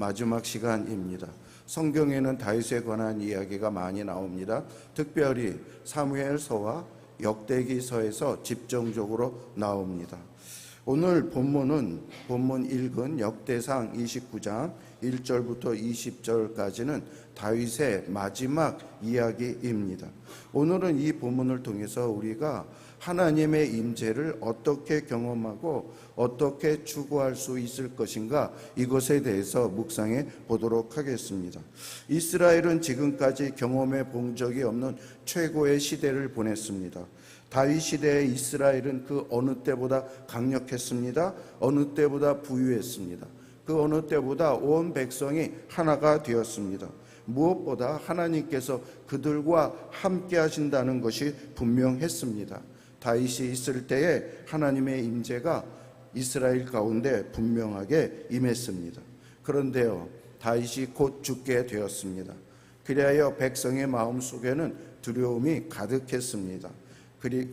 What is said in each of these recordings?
마지막 시간입니다. 성경에는 다윗에 관한 이야기가 많이 나옵니다. 특별히 사무엘서와 역대기서에서 집중적으로 나옵니다. 오늘 본문 읽은 역대상 29장 1절부터 20절까지는 다윗의 마지막 이야기입니다. 오늘은 이 본문을 통해서 우리가 하나님의 임재를 어떻게 경험하고 어떻게 추구할 수 있을 것인가, 이것에 대해서 묵상해 보도록 하겠습니다. 이스라엘은 지금까지 경험해 본 적이 없는 최고의 시대를 보냈습니다. 다윗 시대의 이스라엘은 그 어느 때보다 강력했습니다. 어느 때보다 부유했습니다. 그 어느 때보다 온 백성이 하나가 되었습니다. 무엇보다 하나님께서 그들과 함께 하신다는 것이 분명했습니다. 다윗이 있을 때에 하나님의 임재가 이스라엘 가운데 분명하게 임했습니다. 그런데요, 다윗이 곧 죽게 되었습니다. 그리하여 백성의 마음속에는 두려움이 가득했습니다.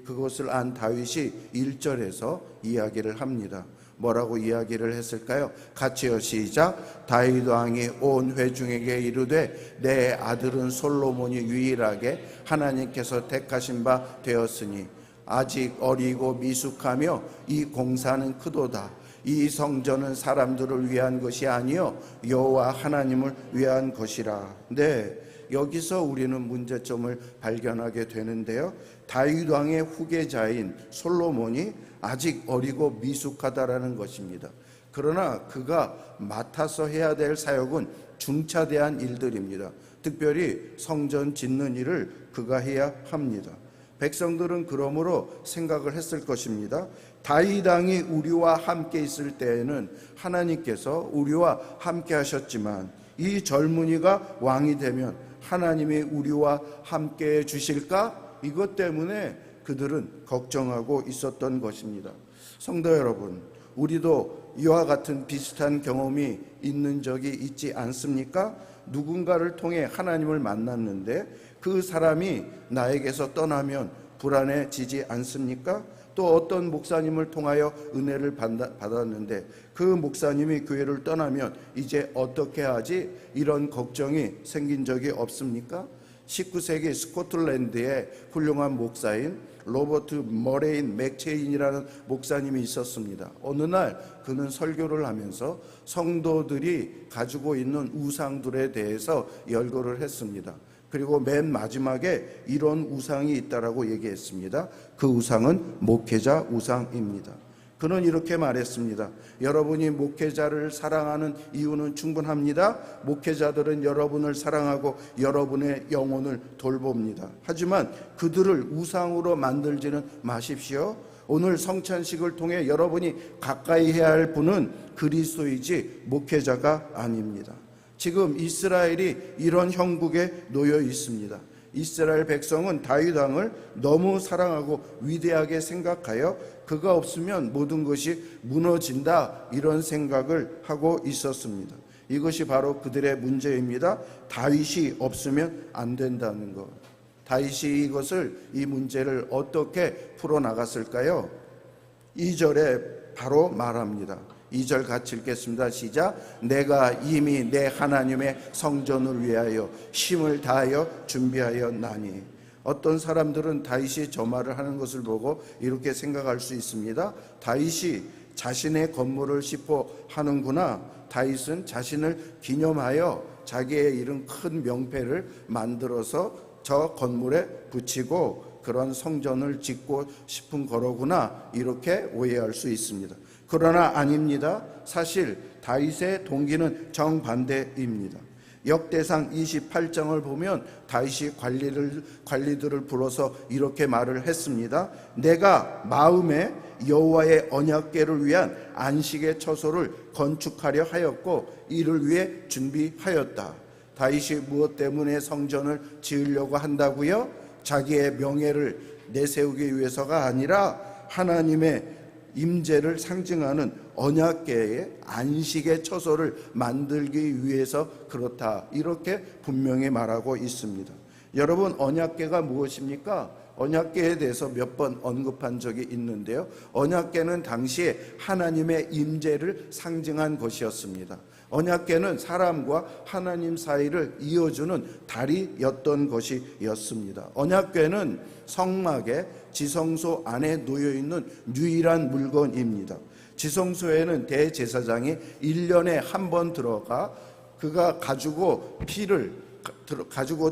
그것을 안 다윗이 1절에서 이야기를 합니다. 뭐라고 이야기를 했을까요? 같이요, 시작. 다윗 왕이 온 회중에게 이르되 내 아들은 솔로몬이 유일하게 하나님께서 택하신 바 되었으니 아직 어리고 미숙하며 이 공사는 크도다. 이 성전은 사람들을 위한 것이 아니요 여호와 하나님을 위한 것이라. 네, 여기서 우리는 문제점을 발견하게 되는데요, 다윗 왕의 후계자인 솔로몬이 아직 어리고 미숙하다라는 것입니다. 그러나 그가 맡아서 해야 될 사역은 중차대한 일들입니다. 특별히 성전 짓는 일을 그가 해야 합니다. 백성들은 그러므로 생각을 했을 것입니다. 다윗 왕이 우리와 함께 있을 때에는 하나님께서 우리와 함께 하셨지만 이 젊은이가 왕이 되면 하나님이 우리와 함께 해 주실까? 이것 때문에 그들은 걱정하고 있었던 것입니다. 성도 여러분, 우리도 이와 같은 비슷한 경험이 있는 적이 있지 않습니까? 누군가를 통해 하나님을 만났는데 그 사람이 나에게서 떠나면 불안해지지 않습니까? 또 어떤 목사님을 통하여 은혜를 받았는데 그 목사님이 교회를 떠나면 이제 어떻게 하지? 이런 걱정이 생긴 적이 없습니까? 19세기 스코틀랜드의 훌륭한 목사인 로버트 머레인 맥체인이라는 목사님이 있었습니다. 어느 날 그는 설교를 하면서 성도들이 가지고 있는 우상들에 대해서 열거를 했습니다. 그리고 맨 마지막에 이런 우상이 있다라고 얘기했습니다. 그 우상은 목회자 우상입니다. 그는 이렇게 말했습니다. 여러분이 목회자를 사랑하는 이유는 충분합니다. 목회자들은 여러분을 사랑하고 여러분의 영혼을 돌봅니다. 하지만 그들을 우상으로 만들지는 마십시오. 오늘 성찬식을 통해 여러분이 가까이 해야 할 분은 그리스도이지 목회자가 아닙니다. 지금 이스라엘이 이런 형국에 놓여 있습니다. 이스라엘 백성은 다윗 왕을 너무 사랑하고 위대하게 생각하여 그가 없으면 모든 것이 무너진다, 이런 생각을 하고 있었습니다. 이것이 바로 그들의 문제입니다. 다윗이 없으면 안 된다는 것. 다윗이 이 문제를 어떻게 풀어나갔을까요? 2절에 바로 말합니다. 2절 같이 읽겠습니다. 시작. 내가 이미 내 하나님의 성전을 위하여 힘을 다하여 준비하였나니. 어떤 사람들은 다윗이 저 말을 하는 것을 보고 이렇게 생각할 수 있습니다. 다윗이 자신의 건물을 시포하는구나. 다윗은 자신을 기념하여 자기의 이런 큰 명패를 만들어서 저 건물에 붙이고 그런 성전을 짓고 싶은 거로구나, 이렇게 오해할 수 있습니다. 그러나 아닙니다. 사실 다윗의 동기는 정반대입니다. 역대상 28장을 보면 다윗이 관리들을 불러서 이렇게 말을 했습니다. 내가 마음에 여호와의 언약궤를 위한 안식의 처소를 건축하려 하였고 이를 위해 준비하였다. 다윗이 무엇 때문에 성전을 지으려고 한다고요? 자기의 명예를 내세우기 위해서가 아니라 하나님의 임재를 상징하는 언약궤의 안식의 처소를 만들기 위해서 그렇다, 이렇게 분명히 말하고 있습니다. 여러분, 언약궤가 무엇입니까? 언약궤에 대해서 몇 번 언급한 적이 있는데요, 언약궤는 당시에 하나님의 임재를 상징한 것이었습니다. 언약궤는 사람과 하나님 사이를 이어주는 다리였던 것이었습니다. 언약궤는 성막의 지성소 안에 놓여있는 유일한 물건입니다. 지성소에는 대제사장이 1년에 한 번 들어가 그가 가지고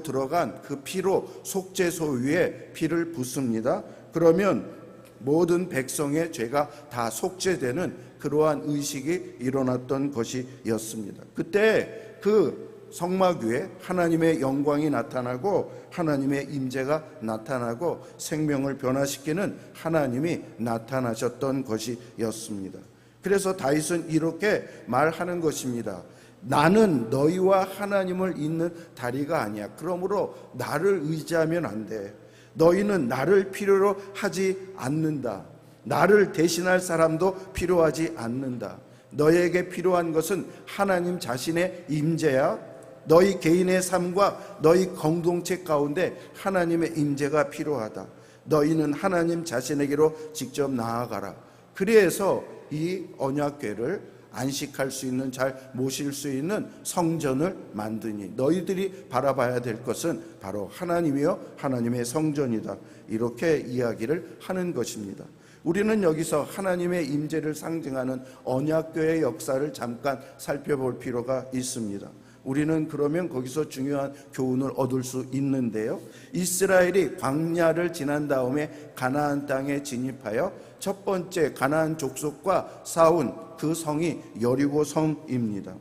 들어간 그 피로 속죄소 위에 피를 붓습니다. 그러면 모든 백성의 죄가 다 속죄되는 그러한 의식이 일어났던 것이었습니다. 그때 그 성막 위에 하나님의 영광이 나타나고 하나님의 임재가 나타나고 생명을 변화시키는 하나님이 나타나셨던 것이었습니다. 그래서 다윗은 이렇게 말하는 것입니다. 나는 너희와 하나님을 잇는 다리가 아니야. 그러므로 나를 의지하면 안 돼. 너희는 나를 필요로 하지 않는다. 나를 대신할 사람도 필요하지 않는다. 너희에게 필요한 것은 하나님 자신의 임재야. 너희 개인의 삶과 너희 공동체 가운데 하나님의 임재가 필요하다. 너희는 하나님 자신에게로 직접 나아가라. 그래서 이 언약궤를 안식할 수 있는, 잘 모실 수 있는 성전을 만드니 너희들이 바라봐야 될 것은 바로 하나님이요 하나님의 성전이다. 이렇게 이야기를 하는 것입니다. 우리는 여기서 하나님의 임재를 상징하는 언약궤의 역사를 잠깐 살펴볼 필요가 있습니다. 우리는 그러면 거기서 중요한 교훈을 얻을 수 있는데요. 이스라엘이 광야를 지난 다음에 가나안 땅에 진입하여 첫 번째 가나안 족속과 싸운 그 성이 여리고 성입니다.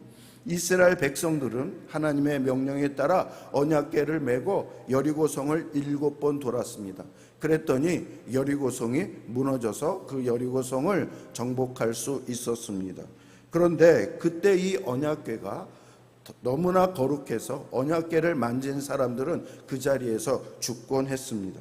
이스라엘 백성들은 하나님의 명령에 따라 언약궤를 메고 여리고 성을 7번 돌았습니다. 그랬더니 여리고 성이 무너져서 그 여리고 성을 정복할 수 있었습니다. 그런데 그때 이 언약궤가 너무나 거룩해서 언약궤를 만진 사람들은 그 자리에서 죽곤 했습니다.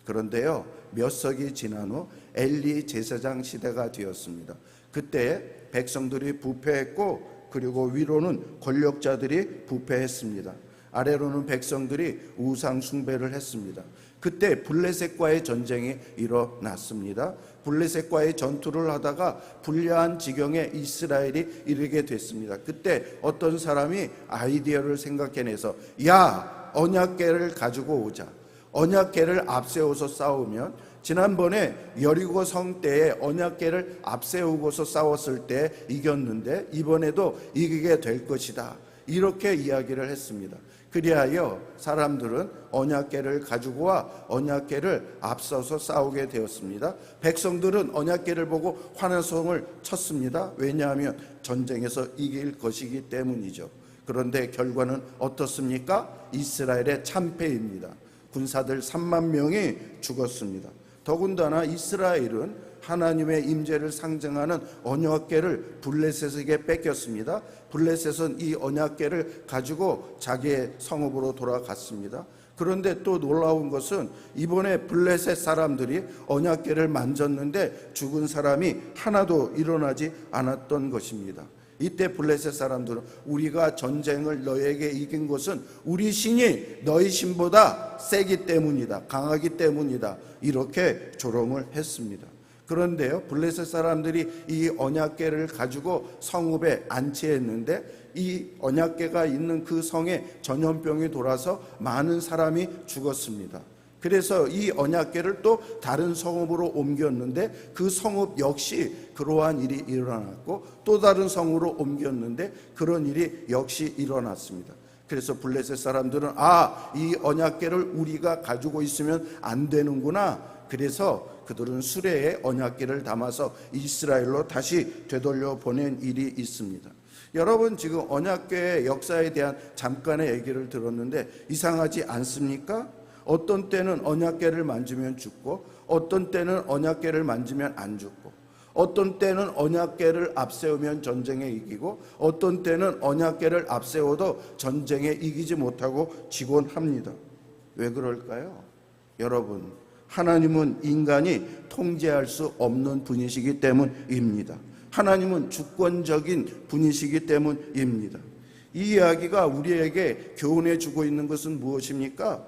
그런데요, 몇 석이 지난 후 엘리 제사장 시대가 되었습니다. 그때 백성들이 부패했고 그리고 위로는 권력자들이 부패했습니다. 아래로는 백성들이 우상 숭배를 했습니다. 그때 블레셋과의 전쟁이 일어났습니다. 블레셋과의 전투를 하다가 불리한 지경에 이스라엘이 이르게 됐습니다. 그때 어떤 사람이 아이디어를 생각해내서 야, 언약궤를 가지고 오자. 언약궤를 앞세워서 싸우면 지난번에 여리고 성 때에 언약궤를 앞세우고서 싸웠을 때 이겼는데 이번에도 이기게 될 것이다. 이렇게 이야기를 했습니다. 그리하여 사람들은 언약궤를 가지고 와 언약궤를 앞서서 싸우게 되었습니다. 백성들은 언약궤를 보고 환호성을 쳤습니다. 왜냐하면 전쟁에서 이길 것이기 때문이죠. 그런데 결과는 어떻습니까? 이스라엘의 참패입니다. 군사들 3만 명이 죽었습니다. 더군다나 이스라엘은 하나님의 임재를 상징하는 언약궤를 블레셋에게 뺏겼습니다. 블레셋은 이 언약궤를 가지고 자기의 성읍으로 돌아갔습니다. 그런데 또 놀라운 것은 이번에 블레셋 사람들이 언약궤를 만졌는데 죽은 사람이 하나도 일어나지 않았던 것입니다. 이때 블레셋 사람들은 우리가 전쟁을 너에게 이긴 것은 우리 신이 너희 신보다 세기 때문이다, 강하기 때문이다, 이렇게 조롱을 했습니다. 그런데요, 블레셋 사람들이 이 언약궤를 가지고 성읍에 안치했는데 이 언약궤가 있는 그 성에 전염병이 돌아서 많은 사람이 죽었습니다. 그래서 이 언약궤를 또 다른 성읍으로 옮겼는데 그 성읍 역시 그러한 일이 일어났고 또 다른 성으로 옮겼는데 그런 일이 역시 일어났습니다. 그래서 블레셋 사람들은 이 언약궤를 우리가 가지고 있으면 안 되는구나. 그래서 그들은 수레에 언약궤를 담아서 이스라엘로 다시 되돌려 보낸 일이 있습니다. 여러분, 지금 언약궤의 역사에 대한 잠깐의 얘기를 들었는데 이상하지 않습니까? 어떤 때는 언약궤를 만지면 죽고 어떤 때는 언약궤를 만지면 안 죽고 어떤 때는 언약궤를 앞세우면 전쟁에 이기고 어떤 때는 언약궤를 앞세워도 전쟁에 이기지 못하고 지곤 합니다. 왜 그럴까요? 여러분, 하나님은 인간이 통제할 수 없는 분이시기 때문입니다. 하나님은 주권적인 분이시기 때문입니다. 이 이야기가 우리에게 교훈해 주고 있는 것은 무엇입니까?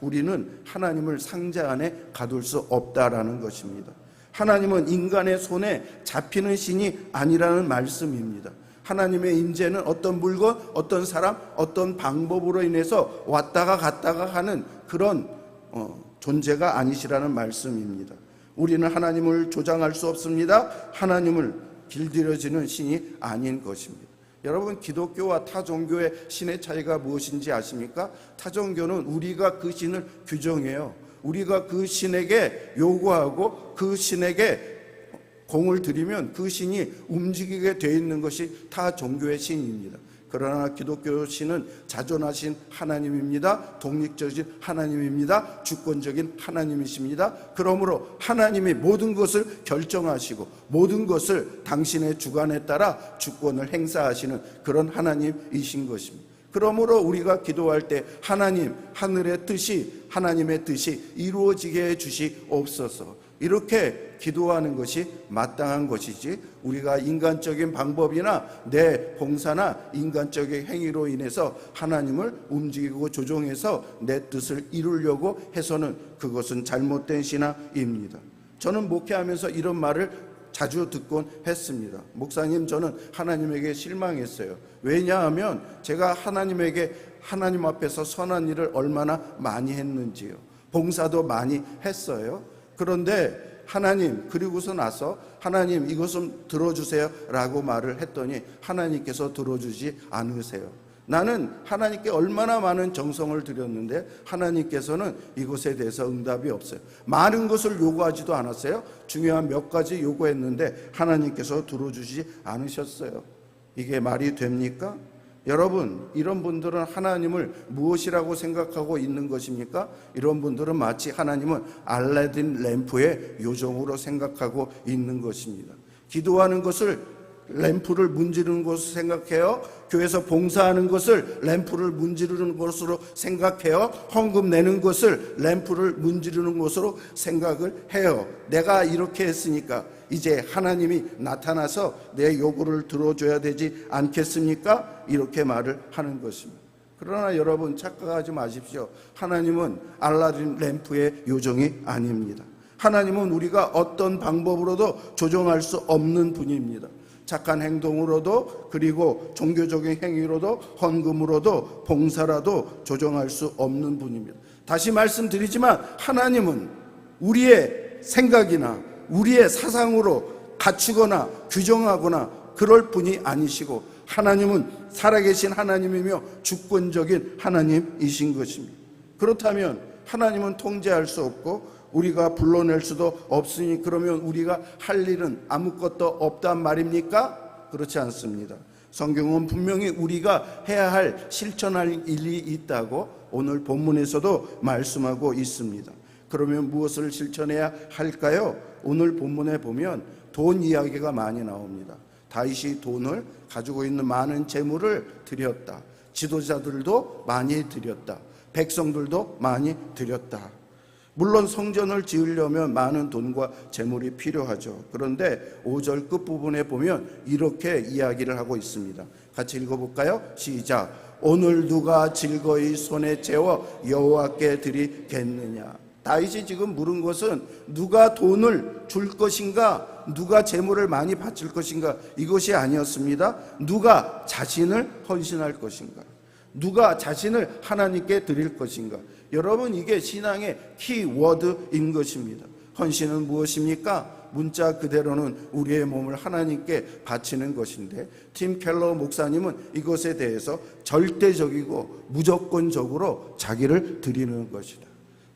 우리는 하나님을 상자 안에 가둘 수 없다라는 것입니다. 하나님은 인간의 손에 잡히는 신이 아니라는 말씀입니다. 하나님의 임재는 어떤 물건, 어떤 사람, 어떤 방법으로 인해서 왔다가 갔다가 하는 그런 존재가 아니시라는 말씀입니다. 우리는 하나님을 조장할 수 없습니다. 하나님을 길들여지는 신이 아닌 것입니다. 여러분, 기독교와 타 종교의 신의 차이가 무엇인지 아십니까? 타 종교는 우리가 그 신을 규정해요. 우리가 그 신에게 요구하고 그 신에게 공을 들이면 그 신이 움직이게 되어 있는 것이 타 종교의 신입니다. 그러나 기독교 신은 자존하신 하나님입니다. 독립적인 하나님입니다. 주권적인 하나님이십니다. 그러므로 하나님이 모든 것을 결정하시고 모든 것을 당신의 주관에 따라 주권을 행사하시는 그런 하나님이신 것입니다. 그러므로 우리가 기도할 때 하나님, 하늘의 뜻이, 하나님의 뜻이 이루어지게 해 주시옵소서, 이렇게 기도하는 것이 마땅한 것이지, 우리가 인간적인 방법이나 내 봉사나 인간적인 행위로 인해서 하나님을 움직이고 조종해서 내 뜻을 이루려고 해서는 그것은 잘못된 신앙입니다. 저는 목회하면서 이런 말을 자주 듣곤 했습니다. 목사님, 저는 하나님에게 실망했어요. 왜냐하면 제가 하나님 앞에서 선한 일을 얼마나 많이 했는지요. 봉사도 많이 했어요. 그런데 하나님, 그리고서 나서 하나님 이것 좀 들어주세요 라고 말을 했더니 하나님께서 들어주지 않으세요. 나는 하나님께 얼마나 많은 정성을 들였는데 하나님께서는 이것에 대해서 응답이 없어요. 많은 것을 요구하지도 않았어요. 중요한 몇 가지 요구했는데 하나님께서 들어주지 않으셨어요. 이게 말이 됩니까? 여러분, 이런 분들은 하나님을 무엇이라고 생각하고 있는 것입니까? 이런 분들은 마치 하나님은 알라딘 램프의 요정으로 생각하고 있는 것입니다. 기도하는 것을 램프를 문지르는 것으로 생각해요. 교회에서 봉사하는 것을 램프를 문지르는 것으로 생각해요. 헌금 내는 것을 램프를 문지르는 것으로 생각을 해요. 내가 이렇게 했으니까 이제 하나님이 나타나서 내 요구를 들어줘야 되지 않겠습니까? 이렇게 말을 하는 것입니다. 그러나 여러분, 착각하지 마십시오. 하나님은 알라딘 램프의 요정이 아닙니다. 하나님은 우리가 어떤 방법으로도 조정할 수 없는 분입니다. 착한 행동으로도, 그리고 종교적인 행위로도, 헌금으로도, 봉사라도 조정할 수 없는 분입니다. 다시 말씀드리지만 하나님은 우리의 생각이나 우리의 사상으로 갖추거나 규정하거나 그럴 분이 아니시고, 하나님은 살아계신 하나님이며 주권적인 하나님이신 것입니다. 그렇다면 하나님은 통제할 수 없고 우리가 불러낼 수도 없으니 그러면 우리가 할 일은 아무것도 없단 말입니까? 그렇지 않습니다. 성경은 분명히 우리가 해야 할, 실천할 일이 있다고 오늘 본문에서도 말씀하고 있습니다. 그러면 무엇을 실천해야 할까요? 오늘 본문에 보면 돈 이야기가 많이 나옵니다. 다윗이 돈을 가지고 있는 많은 재물을 드렸다. 지도자들도 많이 드렸다. 백성들도 많이 드렸다. 물론 성전을 지으려면 많은 돈과 재물이 필요하죠. 그런데 5절 끝부분에 보면 이렇게 이야기를 하고 있습니다. 같이 읽어볼까요? 시작. 오늘 누가 즐거이 손에 채워 여호와께 드리겠느냐. 다윗이 지금 물은 것은 누가 돈을 줄 것인가, 누가 재물을 많이 바칠 것인가, 이것이 아니었습니다. 누가 자신을 헌신할 것인가, 누가 자신을 하나님께 드릴 것인가. 여러분, 이게 신앙의 키워드인 것입니다. 헌신은 무엇입니까? 문자 그대로는 우리의 몸을 하나님께 바치는 것인데, 팀 켈러 목사님은 이것에 대해서 절대적이고 무조건적으로 자기를 드리는 것이다.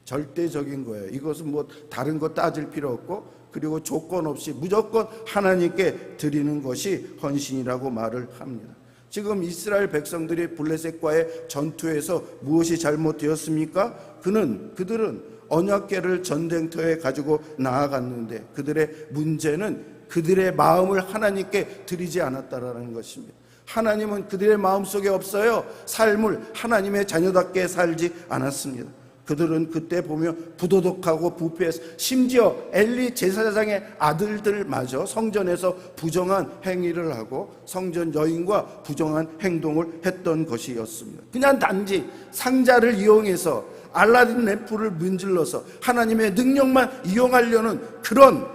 절대적인 거예요. 이것은 뭐 다른 거 따질 필요 없고, 그리고 조건 없이 무조건 하나님께 드리는 것이 헌신이라고 말을 합니다. 지금 이스라엘 백성들이 블레셋과의 전투에서 무엇이 잘못되었습니까? 그들은 언약궤를 전쟁터에 가지고 나아갔는데 그들의 문제는 그들의 마음을 하나님께 드리지 않았다라는 것입니다. 하나님은 그들의 마음속에 없어요. 삶을 하나님의 자녀답게 살지 않았습니다. 그들은 그때 보면 부도덕하고 부패해서, 심지어 엘리 제사장의 아들들마저 성전에서 부정한 행위를 하고 성전 여인과 부정한 행동을 했던 것이었습니다. 그냥 단지 상자를 이용해서 알라딘 램프를 문질러서 하나님의 능력만 이용하려는 그런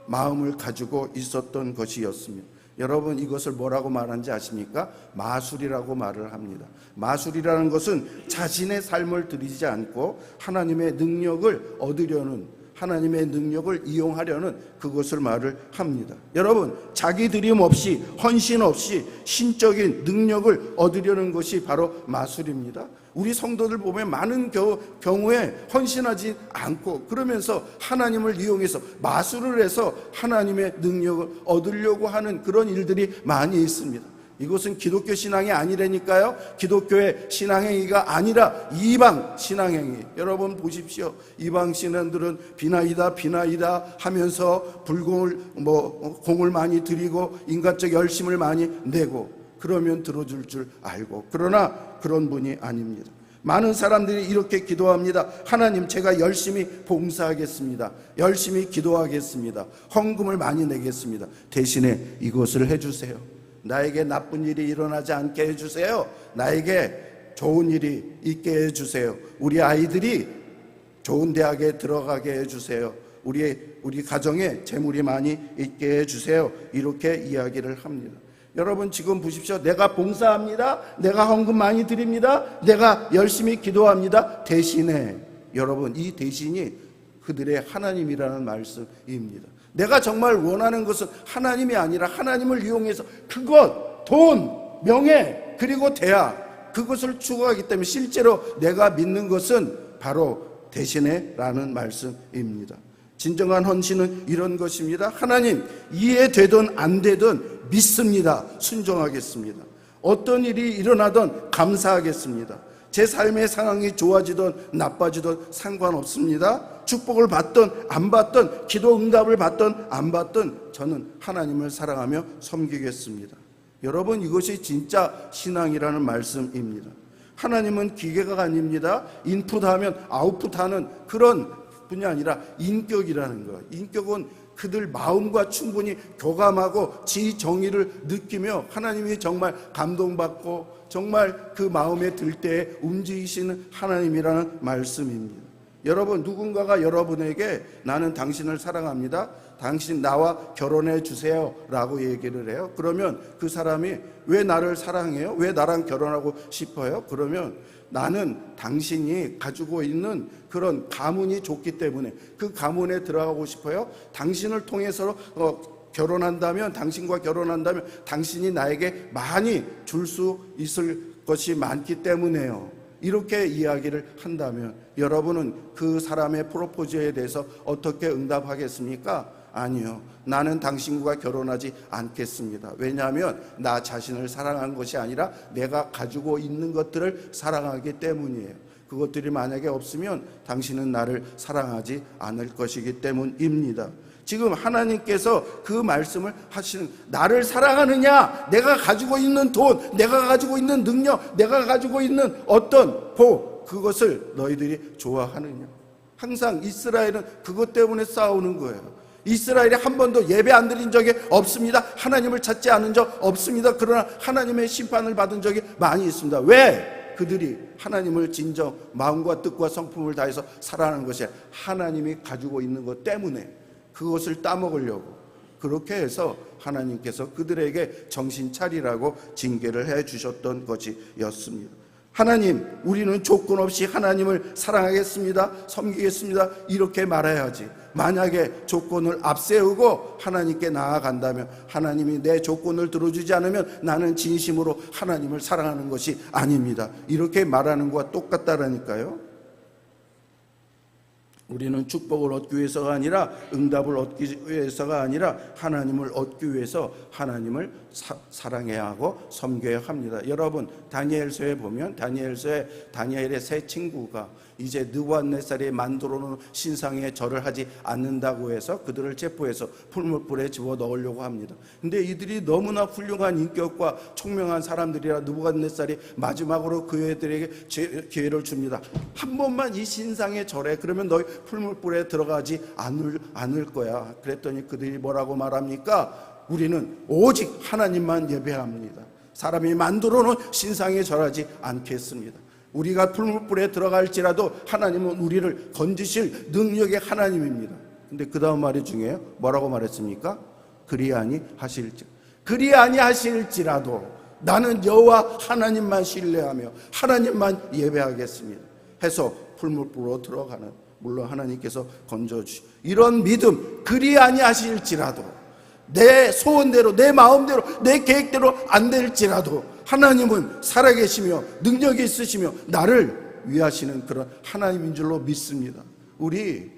마음을 가지고 있었던 것이었습니다. 여러분, 이것을 뭐라고 말하는지 아십니까? 마술이라고 말을 합니다. 마술이라는 것은 자신의 삶을 들이지 않고 하나님의 능력을 얻으려는, 하나님의 능력을 이용하려는 그것을 말을 합니다. 여러분, 자기 드림 없이, 헌신 없이 신적인 능력을 얻으려는 것이 바로 마술입니다. 우리 성도들 보면 많은 경우에 헌신하지 않고 그러면서 하나님을 이용해서 마술을 해서 하나님의 능력을 얻으려고 하는 그런 일들이 많이 있습니다. 이것은 기독교 신앙이 아니라니까요. 기독교의 신앙행위가 아니라 이방 신앙행위. 여러분 보십시오. 이방 신앙들은 비나이다 하면서 공을 많이 드리고 인간적 열심을 많이 내고 그러면 들어줄 줄 알고, 그러나 그런 분이 아닙니다. 많은 사람들이 이렇게 기도합니다. 하나님, 제가 열심히 봉사하겠습니다. 열심히 기도하겠습니다. 헌금을 많이 내겠습니다. 대신에 이것을 해주세요. 나에게 나쁜 일이 일어나지 않게 해주세요. 나에게 좋은 일이 있게 해주세요. 우리 아이들이 좋은 대학에 들어가게 해주세요. 우리 가정에 재물이 많이 있게 해주세요. 이렇게 이야기를 합니다. 여러분, 지금 보십시오. 내가 봉사합니다. 내가 헌금 많이 드립니다. 내가 열심히 기도합니다. 대신에, 여러분, 이 대신이 그들의 하나님이라는 말씀입니다. 내가 정말 원하는 것은 하나님이 아니라 하나님을 이용해서 그것, 돈, 명예, 그리고 대학, 그것을 추구하기 때문에 실제로 내가 믿는 것은 바로 대신에 라는 말씀입니다. 진정한 헌신은 이런 것입니다. 하나님, 이해되든 안 되든 믿습니다. 순종하겠습니다. 어떤 일이 일어나든 감사하겠습니다. 제 삶의 상황이 좋아지든 나빠지든 상관없습니다. 축복을 받든 안 받든, 기도 응답을 받든 안 받든 저는 하나님을 사랑하며 섬기겠습니다. 여러분, 이것이 진짜 신앙이라는 말씀입니다. 하나님은 기계가 아닙니다. 인풋하면 아웃풋하는 그런 뿐이 아니라 인격이라는 거예요. 인격은 그들 마음과 충분히 교감하고 지 정의를 느끼며 하나님이 정말 감동받고 정말 그 마음에 들 때에 움직이시는 하나님이라는 말씀입니다. 여러분, 누군가가 여러분에게 나는 당신을 사랑합니다. 당신 나와 결혼해 주세요 라고 얘기를 해요. 그러면 그 사람이 왜 나를 사랑해요? 왜 나랑 결혼하고 싶어요? 그러면 나는 당신이 가지고 있는 그런 가문이 좋기 때문에 그 가문에 들어가고 싶어요. 당신을 통해서 결혼한다면, 당신과 결혼한다면 당신이 나에게 많이 줄 수 있을 것이 많기 때문에요. 이렇게 이야기를 한다면 여러분은 그 사람의 프로포즈에 대해서 어떻게 응답하겠습니까? 아니요. 나는 당신과 결혼하지 않겠습니다. 왜냐하면 나 자신을 사랑한 것이 아니라 내가 가지고 있는 것들을 사랑하기 때문이에요. 그것들이 만약에 없으면 당신은 나를 사랑하지 않을 것이기 때문입니다. 지금 하나님께서 그 말씀을 하시는, 나를 사랑하느냐? 내가 가지고 있는 돈, 내가 가지고 있는 능력, 내가 가지고 있는 어떤 그것을 너희들이 좋아하느냐? 항상 이스라엘은 그것 때문에 싸우는 거예요. 이스라엘이 한 번도 예배 안 드린 적이 없습니다. 하나님을 찾지 않은 적 없습니다. 그러나 하나님의 심판을 받은 적이 많이 있습니다. 왜? 그들이 하나님을 진정 마음과 뜻과 성품을 다해서 살아가는 것이 하나님이 가지고 있는 것 때문에 그것을 따먹으려고, 그렇게 해서 하나님께서 그들에게 정신 차리라고 징계를 해 주셨던 것이었습니다. 하나님, 우리는 조건 없이 하나님을 사랑하겠습니다. 섬기겠습니다. 이렇게 말해야지. 만약에 조건을 앞세우고 하나님께 나아간다면, 하나님이 내 조건을 들어주지 않으면 나는 진심으로 하나님을 사랑하는 것이 아닙니다. 이렇게 말하는 것과 똑같다라니까요. 우리는 축복을 얻기 위해서가 아니라, 응답을 얻기 위해서가 아니라 하나님을 얻기 위해서 하나님을 사랑해야 하고 섬겨야 합니다. 여러분, 다니엘서에 보면 다니엘의 세 친구가 이제 느부갓네살이 만들어 놓은 신상에 절을 하지 않는다고 해서 그들을 체포해서 풀무불에 집어넣으려고 합니다. 근데 이들이 너무나 훌륭한 인격과 총명한 사람들이라 느부갓네살이 마지막으로 그 애들에게 기회를 줍니다. 한 번만 이 신상에 절해. 그러면 너희 풀무불에 들어가지 않을 거야. 그랬더니 그들이 뭐라고 말합니까? 우리는 오직 하나님만 예배합니다. 사람이 만들어 놓은 신상에 절하지 않겠습니다. 우리가 풀무불에 들어갈지라도 하나님은 우리를 건지실 능력의 하나님입니다. 근데 그 다음 말이 중요해요. 뭐라고 말했습니까? 그리하니 하실지. 그리 아니하실지라도 나는 여호와 하나님만 신뢰하며 하나님만 예배하겠습니다 해서 풀무불로 들어가는, 물론 하나님께서 건져주시고, 이런 믿음, 그리 아니하실지라도 내 소원대로 내 마음대로 내 계획대로 안 될지라도 하나님은 살아계시며 능력이 있으시며 나를 위하시는 그런 하나님인 줄로 믿습니다. 우리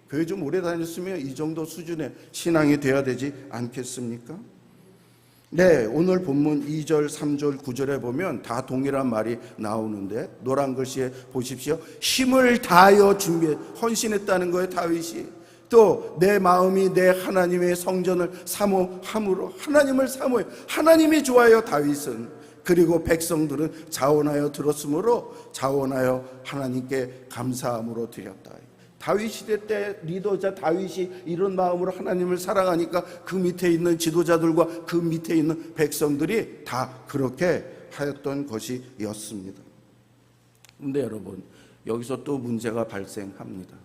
교회 좀 오래 다녔으면 이 정도 수준의 신앙이 되어야 되지 않겠습니까? 네, 오늘 본문 2절, 3절, 9절에 보면 다 동일한 말이 나오는데, 노란 글씨에 보십시오. 힘을 다하여 준비해, 헌신했다는 거예요, 다윗이. 또 내 마음이 내 하나님의 성전을 사모함으로, 하나님을 사모해, 하나님이 좋아요, 다윗은. 그리고 백성들은 자원하여 들었으므로 자원하여 하나님께 감사함으로 드렸다. 다윗 시대 때 리더자 다윗이 이런 마음으로 하나님을 사랑하니까 그 밑에 있는 지도자들과 그 밑에 있는 백성들이 다 그렇게 하였던 것이었습니다. 그런데 여러분, 여기서 또 문제가 발생합니다.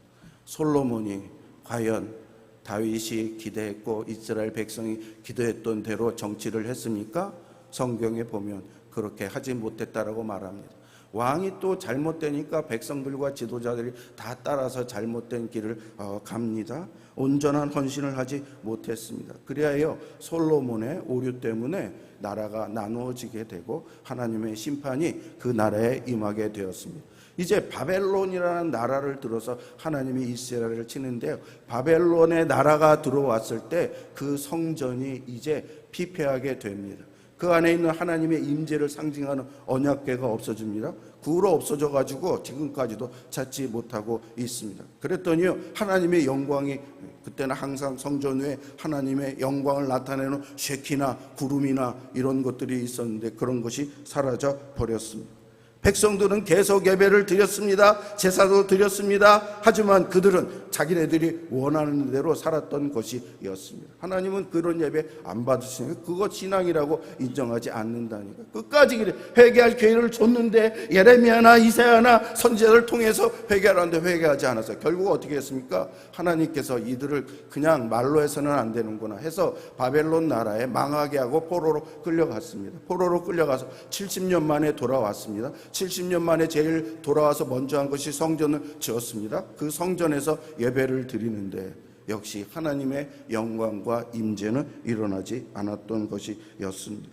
솔로몬이 과연 다윗이 기대했고 이스라엘 백성이 기도했던 대로 정치를 했습니까? 성경에 보면 그렇게 하지 못했다라고 말합니다. 왕이 또 잘못되니까 백성들과 지도자들이 다 따라서 잘못된 길을 갑니다. 온전한 헌신을 하지 못했습니다. 그리하여 솔로몬의 오류 때문에 나라가 나누어지게 되고 하나님의 심판이 그 나라에 임하게 되었습니다. 이제 바벨론이라는 나라를 들어서 하나님이 이스라엘을 치는데요, 바벨론의 나라가 들어왔을 때 그 성전이 이제 피폐하게 됩니다. 그 안에 있는 하나님의 임재를 상징하는 언약궤가 없어집니다. 그 후로 없어져 가지고 지금까지도 찾지 못하고 있습니다. 그랬더니요, 하나님의 영광이, 그때는 항상 성전 위에 하나님의 영광을 나타내는 쉐키나 구름이나 이런 것들이 있었는데 그런 것이 사라져 버렸습니다. 백성들은 계속 예배를 드렸습니다. 제사도 드렸습니다. 하지만 그들은 자기네들이 원하는 대로 살았던 것이었습니다. 하나님은 그런 예배 안 받으시니까 그거 신앙이라고 인정하지 않는다니까. 끝까지 그래. 회개할 기회를 줬는데 예레미야나 이사야나 선지자를 통해서 회개하라는데 회개하지 않았어요. 결국 어떻게 했습니까? 하나님께서 이들을 그냥 말로 해서는 안 되는구나 해서 바벨론 나라에 망하게 하고 포로로 끌려갔습니다. 포로로 끌려가서 70년 만에 돌아왔습니다. 70년 만에 제일 돌아와서 먼저 한 것이 성전을 지었습니다. 그 성전에서 예배를 드리는데 역시 하나님의 영광과 임재는 일어나지 않았던 것이었습니다.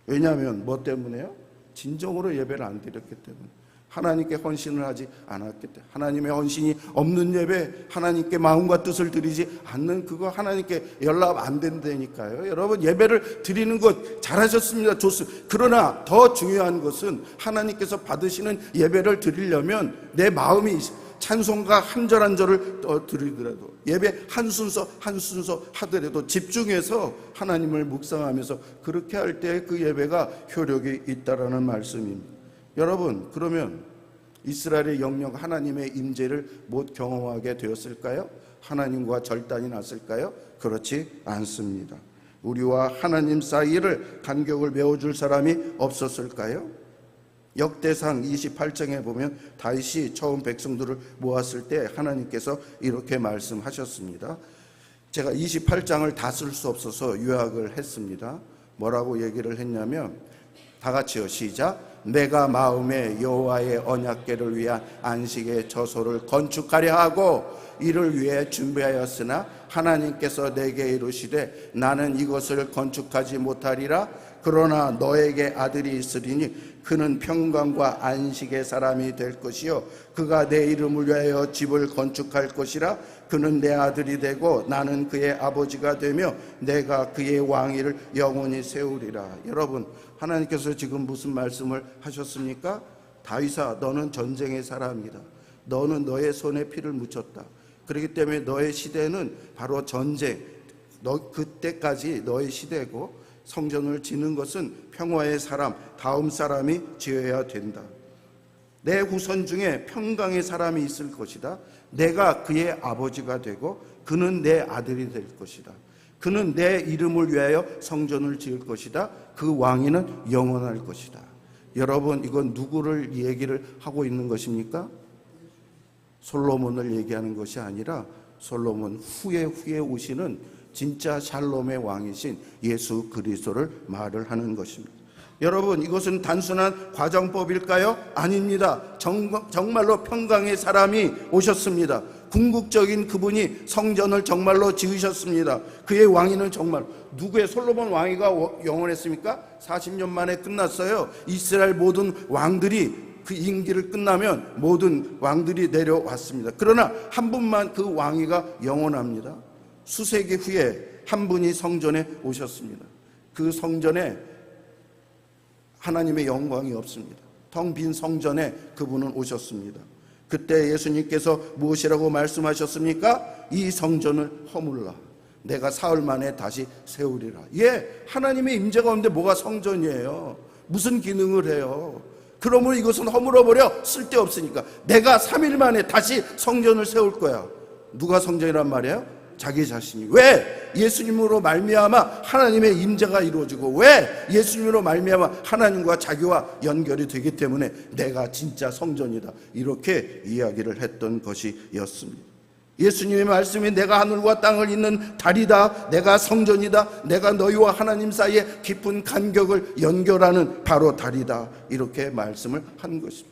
왜냐하면 뭐 때문에요? 진정으로 예배를 안 드렸기 때문에, 하나님께 헌신을 하지 않았기 때문에. 하나님의 헌신이 없는 예배, 하나님께 마음과 뜻을 드리지 않는 그거 하나님께 연락 안 된다니까요. 여러분, 예배를 드리는 것 잘하셨습니다. 좋습니다. 그러나 더 중요한 것은 하나님께서 받으시는 예배를 드리려면 내 마음이 찬송가 한 절 한 절을 드리더라도, 예배 한 순서 한 순서 하더라도 집중해서 하나님을 묵상하면서 그렇게 할 때 그 예배가 효력이 있다라는 말씀입니다. 여러분, 그러면 이스라엘의 영역 하나님의 임재를 못 경험하게 되었을까요? 하나님과 절단이 났을까요? 그렇지 않습니다. 우리와 하나님 사이를 간격을 메워줄 사람이 없었을까요? 역대상 28장에 보면 다윗이 처음 백성들을 모았을 때 하나님께서 이렇게 말씀하셨습니다. 제가 28장을 다 쓸 수 없어서 요약을 했습니다. 뭐라고 얘기를 했냐면, 다 같이요, 시작. 내가 마음에 여호와의 언약궤를 위한 안식의 처소를 건축하려 하고 이를 위해 준비하였으나 하나님께서 내게 이르시되 나는 이것을 건축하지 못하리라. 그러나 너에게 아들이 있으리니 그는 평강과 안식의 사람이 될 것이요 그가 내 이름을 위하여 집을 건축할 것이라. 그는 내 아들이 되고 나는 그의 아버지가 되며 내가 그의 왕위를 영원히 세우리라. 여러분, 하나님께서 지금 무슨 말씀을 하셨습니까? 다윗아, 너는 전쟁의 사람이다. 너는 너의 손에 피를 묻혔다. 그렇기 때문에 너의 시대는 바로 전쟁, 그때까지 너의 시대고, 성전을 지는 것은 평화의 사람, 다음 사람이 지어야 된다. 내 후손 중에 평강의 사람이 있을 것이다. 내가 그의 아버지가 되고 그는 내 아들이 될 것이다. 그는 내 이름을 위하여 성전을 지을 것이다. 그 왕위는 영원할 것이다. 여러분, 이건 누구를 얘기를 하고 있는 것입니까? 솔로몬을 얘기하는 것이 아니라 솔로몬 후에 오시는 진짜 샬롬의 왕이신 예수 그리스도를 말을 하는 것입니다. 여러분, 이것은 단순한 과정법일까요? 아닙니다. 정말로 평강의 사람이 오셨습니다. 궁극적인 그분이 성전을 정말로 지으셨습니다. 그의 왕위는 정말 누구의 솔로몬 왕위가 영원했습니까? 40년 만에 끝났어요. 이스라엘 모든 왕들이 그 임기를 끝나면 모든 왕들이 내려왔습니다. 그러나 한 분만 그 왕위가 영원합니다. 수세기 후에 한 분이 성전에 오셨습니다. 그 성전에 하나님의 영광이 없습니다. 텅 빈 성전에 그분은 오셨습니다. 그때 예수님께서 무엇이라고 말씀하셨습니까? 이 성전을 허물라. 내가 사흘 만에 다시 세우리라. 하나님의 임재가 없는데 뭐가 성전이에요? 무슨 기능을 해요? 그러므로 이것은 허물어버려. 쓸데없으니까. 내가 3일 만에 다시 성전을 세울 거야. 누가 성전이란 말이에요? 자기 자신이. 왜? 예수님으로 말미암아 하나님의 임재가 이루어지고, 왜? 예수님으로 말미암아 하나님과 자기와 연결이 되기 때문에 내가 진짜 성전이다, 이렇게 이야기를 했던 것이었습니다. 예수님의 말씀이 내가 하늘과 땅을 잇는 다리다, 내가 성전이다, 내가 너희와 하나님 사이에 깊은 간격을 연결하는 바로 다리다, 이렇게 말씀을 한 것입니다.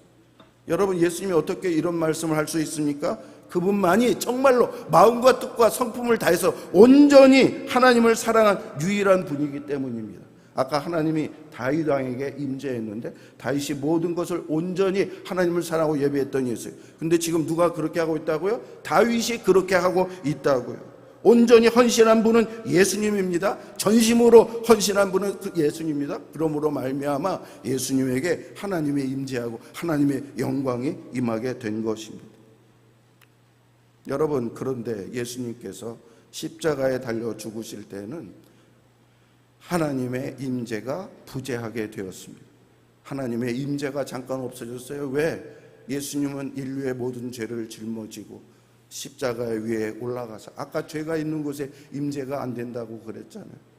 여러분, 예수님이 어떻게 이런 말씀을 할 수 있습니까? 그분만이 정말로 마음과 뜻과 성품을 다해서 온전히 하나님을 사랑한 유일한 분이기 때문입니다. 아까 하나님이 다윗 왕에게 임재했는데 다윗이 모든 것을 온전히 하나님을 사랑하고 예배했던 예수예요. 근데 지금 누가 그렇게 하고 있다고요? 다윗이 그렇게 하고 있다고요. 온전히 헌신한 분은 예수님입니다. 전심으로 헌신한 분은 예수님입니다. 그러므로 말미암아 예수님에게 하나님의 임재하고 하나님의 영광이 임하게 된 것입니다. 여러분, 그런데 예수님께서 십자가에 달려 죽으실 때는 하나님의 임재가 부재하게 되었습니다. 하나님의 임재가 잠깐 없어졌어요. 왜? 예수님은 인류의 모든 죄를 짊어지고 십자가 위에 올라가서, 아까 죄가 있는 곳에 임재가 안 된다고 그랬잖아요.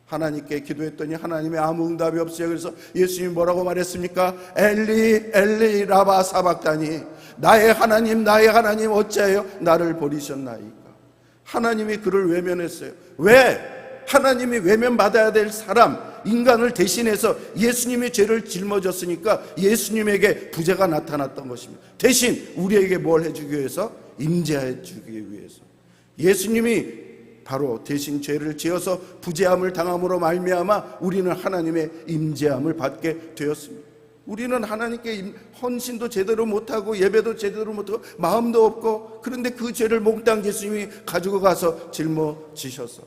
하나님께 기도했더니 하나님의 아무 응답이 없어요. 그래서 예수님이 뭐라고 말했습니까? 엘리 엘리 라바 사박다니, 나의 하나님 어찌하여 나를 버리셨나이까. 하나님이 그를 외면했어요. 왜? 하나님이 외면받아야 될 사람, 인간을 대신해서 예수님의 죄를 짊어졌으니까 예수님에게 부재가 나타났던 것입니다. 대신 우리에게 뭘 해주기 위해서? 임재해 주기 위해서. 예수님이 바로 대신 죄를 지어서 부재함을 당함으로 말미암아 우리는 하나님의 임재함을 받게 되었습니다. 우리는 하나님께 헌신도 제대로 못하고 예배도 제대로 못하고 마음도 없고, 그런데 그 죄를 몽땅 예수님이 가지고 가서 짊어지셔서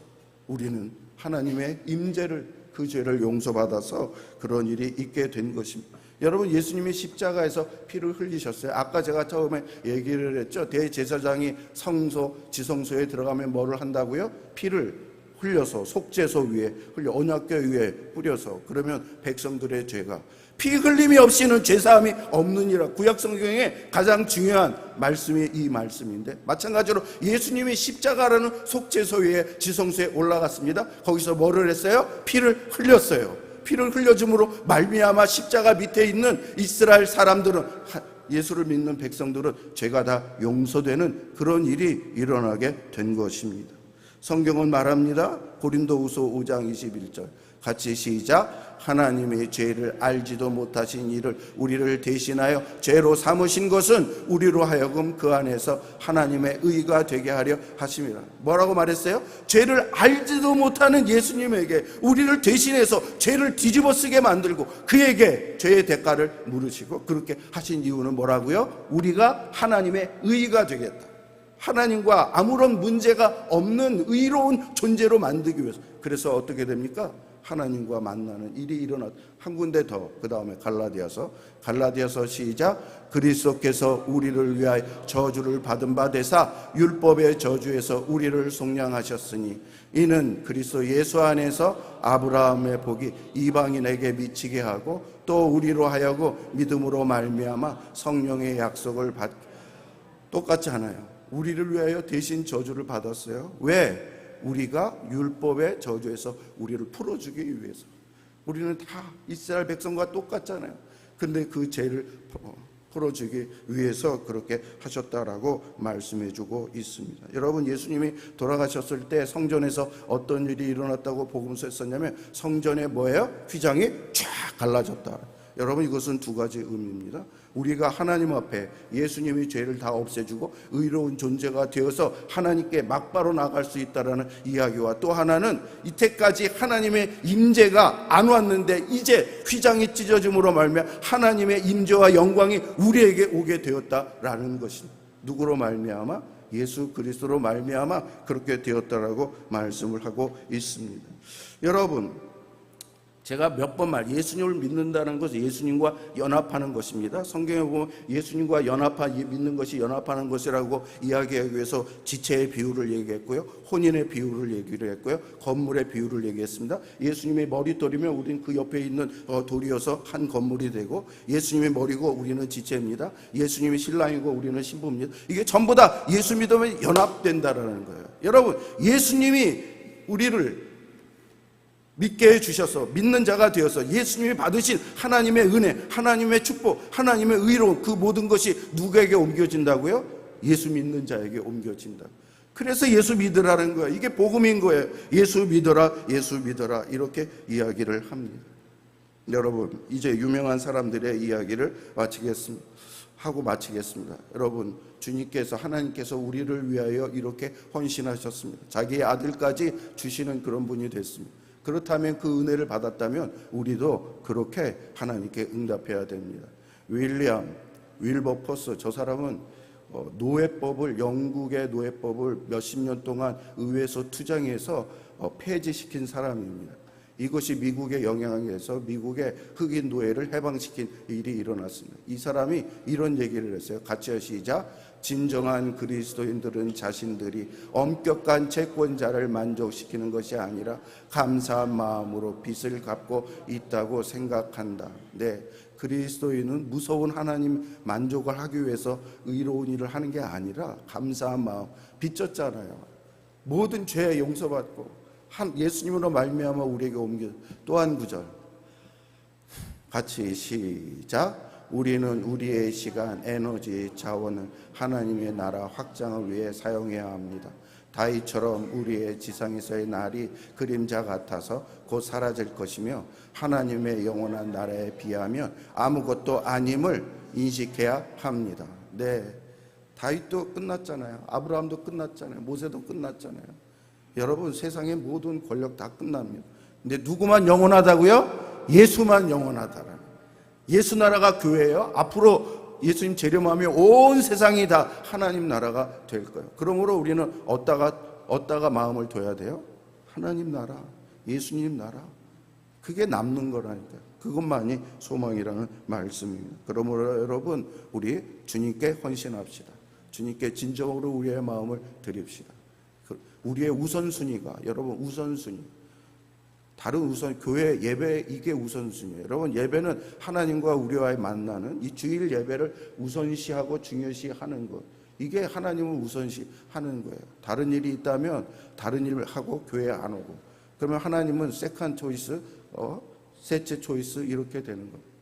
우리는 하나님의 임재를, 그 죄를 용서받아서 그런 일이 있게 된 것입니다. 여러분, 예수님이 십자가에서 피를 흘리셨어요. 아까 제가 처음에 얘기를 했죠. 대제사장이 성소, 지성소에 들어가면 뭐를 한다고요? 피를 흘려서 속죄소 위에 흘려, 언약궤 위에 뿌려서, 그러면 백성들의 죄가, 피 흘림이 없이는 죄사함이 없느니라. 구약 성경의 가장 중요한 말씀이 이 말씀인데, 마찬가지로 예수님이 십자가라는 속죄소 위에 지성소에 올라갔습니다. 거기서 뭐를 했어요? 피를 흘렸어요. 피를 흘려줌으로 말미암아 십자가 밑에 있는 이스라엘 사람들은, 예수를 믿는 백성들은 죄가 다 용서되는 그런 일이 일어나게 된 것입니다. 성경은 말합니다. 고린도후서 5장 21절 같이 시작. 하나님의 죄를 알지도 못하신 이를 우리를 대신하여 죄로 삼으신 것은 우리로 하여금 그 안에서 하나님의 의가 되게 하려 하심이라. 뭐라고 말했어요? 죄를 알지도 못하는 예수님에게 우리를 대신해서 죄를 뒤집어 쓰게 만들고 그에게 죄의 대가를 물으시고, 그렇게 하신 이유는 뭐라고요? 우리가 하나님의 의가 되겠다, 하나님과 아무런 문제가 없는 의로운 존재로 만들기 위해서. 그래서 어떻게 됩니까? 하나님과 만나는 일이 일어났. 한 군데 더, 그 다음에 갈라디아서 시작. 그리스도께서 우리를 위하여 저주를 받은 바 되사 율법의 저주에서 우리를 속량하셨으니 이는 그리스도 예수 안에서 아브라함의 복이 이방인에게 미치게 하고 또 우리로 하여금 믿음으로 말미암아 성령의 약속을 받. 똑같지 않아요? 우리를 위하여 대신 저주를 받았어요. 왜? 우리가 율법의 저주에서 우리를 풀어주기 위해서. 우리는 다 이스라엘 백성과 똑같잖아요. 근데 그 죄를 풀어주기 위해서 그렇게 하셨다라고 말씀해 주고 있습니다. 여러분, 예수님이 돌아가셨을 때 성전에서 어떤 일이 일어났다고 복음서에 썼냐면 성전에 뭐예요? 휘장이 쫙 갈라졌다. 여러분, 이것은 두 가지 의미입니다. 우리가 하나님 앞에 예수님이 죄를 다 없애주고 의로운 존재가 되어서 하나님께 막바로 나갈 수 있다라는 이야기와, 또 하나는 이때까지 하나님의 임재가 안 왔는데 이제 휘장이 찢어짐으로 말미암아 하나님의 임재와 영광이 우리에게 오게 되었다라는 것입니다. 누구로 말미암아? 예수 그리스도로 말미암아 그렇게 되었다라고 말씀을 하고 있습니다. 여러분, 제가 몇 번 예수님을 믿는다는 것은 예수님과 연합하는 것입니다. 성경에 보면 예수님과 믿는 것이 연합하는 것이라고 이야기하기 위해서 지체의 비유를 얘기했고요, 혼인의 비유를 얘기를 했고요, 건물의 비유를 얘기했습니다. 예수님의 머릿돌이면 우리는 그 옆에 있는 돌이어서 한 건물이 되고, 예수님의 머리고 우리는 지체입니다. 예수님이 신랑이고 우리는 신부입니다. 이게 전부 다 예수 믿으면 연합된다라는 거예요. 여러분, 예수님이 우리를 믿게 해주셔서 믿는 자가 되어서 예수님이 받으신 하나님의 은혜, 하나님의 축복, 하나님의 의로움, 그 모든 것이 누구에게 옮겨진다고요? 예수 믿는 자에게 옮겨진다. 그래서 예수 믿으라는 거예요. 이게 복음인 거예요. 예수 믿어라, 예수 믿어라, 이렇게 이야기를 합니다. 여러분, 이제 유명한 사람들의 이야기를 마치겠습니다. 여러분, 주님께서, 하나님께서 우리를 위하여 이렇게 헌신하셨습니다. 자기의 아들까지 주시는 그런 분이 됐습니다. 그렇다면, 그 은혜를 받았다면 우리도 그렇게 하나님께 응답해야 됩니다. 윌버포스, 저 사람은 영국의 노예법을 몇십 년 동안 의회에서 투쟁해서 폐지시킨 사람입니다. 이것이 미국의 영향에서 미국의 흑인 노예를 해방시킨 일이 일어났습니다. 이 사람이 이런 얘기를 했어요. 같이 시작. 진정한 그리스도인들은 자신들이 엄격한 채권자를 만족시키는 것이 아니라 감사한 마음으로 빚을 갚고 있다고 생각한다. 네, 그리스도인은 무서운 하나님 만족을 하기 위해서 의로운 일을 하는 게 아니라 감사한 마음, 빚졌잖아요. 모든 죄 용서받고 예수님으로 말미암아 우리에게 옮겨. 또 한 구절 같이 시작. 우리는 우리의 시간, 에너지, 자원을 하나님의 나라 확장을 위해 사용해야 합니다. 다윗처럼 우리의 지상에서의 날이 그림자 같아서 곧 사라질 것이며 하나님의 영원한 나라에 비하면 아무것도 아님을 인식해야 합니다. 네, 다윗도 끝났잖아요. 아브라함도 끝났잖아요. 모세도 끝났잖아요. 여러분, 세상의 모든 권력 다 끝납니다. 근데 누구만 영원하다고요? 예수만 영원하다라는. 예수 나라가 교회예요. 앞으로 예수님 재림하면 온 세상이 다 하나님 나라가 될 거예요. 그러므로 우리는 어디다가 마음을 둬야 돼요? 하나님 나라, 예수님 나라. 그게 남는 거라니까요. 그것만이 소망이라는 말씀입니다. 그러므로 여러분, 우리 주님께 헌신합시다. 주님께 진정으로 우리의 마음을 드립시다. 우리의 우선순위가, 여러분, 우선순위, 다른 교회 예배, 이게 우선순위예요. 여러분, 예배는 하나님과 우리와의 만나는 이 주일 예배를 우선시하고 중요시하는 것, 이게 하나님을 우선시하는 거예요. 다른 일이 있다면 다른 일을 하고 교회에 안 오고, 그러면 하나님은 세컨드 초이스, 셋째 초이스, 이렇게 되는 거예요.